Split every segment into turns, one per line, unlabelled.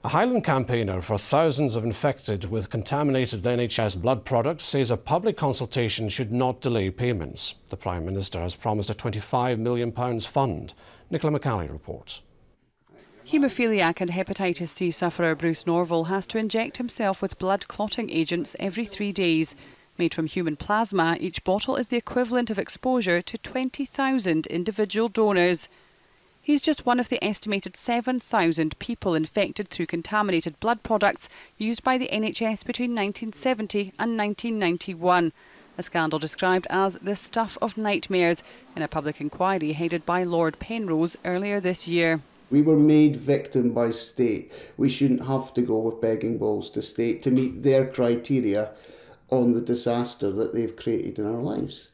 A Highland campaigner for thousands of infected with contaminated NHS blood products says a public consultation should not delay payments. The Prime Minister has promised a £25 million fund. Nicola McCally reports.
Haemophiliac and hepatitis C sufferer Bruce Norval has to inject himself with blood clotting agents every 3 days. Made from human plasma, each bottle is the equivalent of exposure to 20,000 individual donors. He's just one of the estimated 7,000 people infected through contaminated blood products used by the NHS between 1970 and 1991. A scandal described as the stuff of nightmares in a public inquiry headed by Lord Penrose earlier this year.
We were made victim by state. We shouldn't have to go with begging bowls to state to meet their criteria on the disaster that they've created in our lives.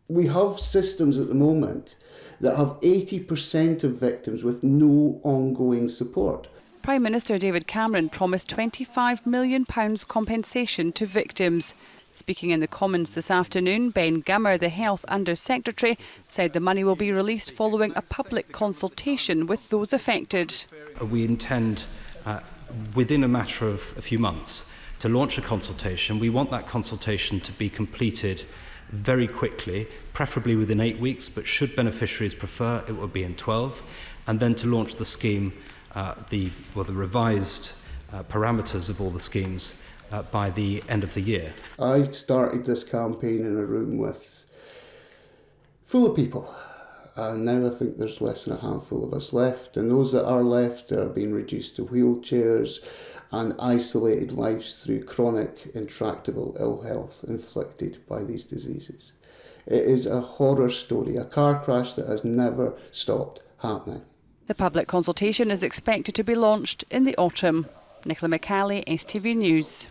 We have systems at the moment that have 80% of victims with no ongoing support.
Prime Minister David Cameron promised £25 million compensation to victims. Speaking in the Commons this afternoon, Ben Gummer, the Health Under-Secretary, said the money will be released following a public consultation with those affected.
We intend, within a matter of a few months, to launch a consultation. We want that consultation to be completed very quickly, preferably within 8 weeks, but should beneficiaries prefer, it would be in 12, and then to launch the scheme, the revised parameters of all the schemes by the end of the year.
I started this campaign in a room full of people, and now I think there's less than a handful of us left, and those that are left are being reduced to wheelchairs and isolated lives through chronic, intractable ill health inflicted by these diseases. It is a horror story, a car crash that has never stopped happening.
The public consultation is expected to be launched in the autumn. Nicola McCally, STV News.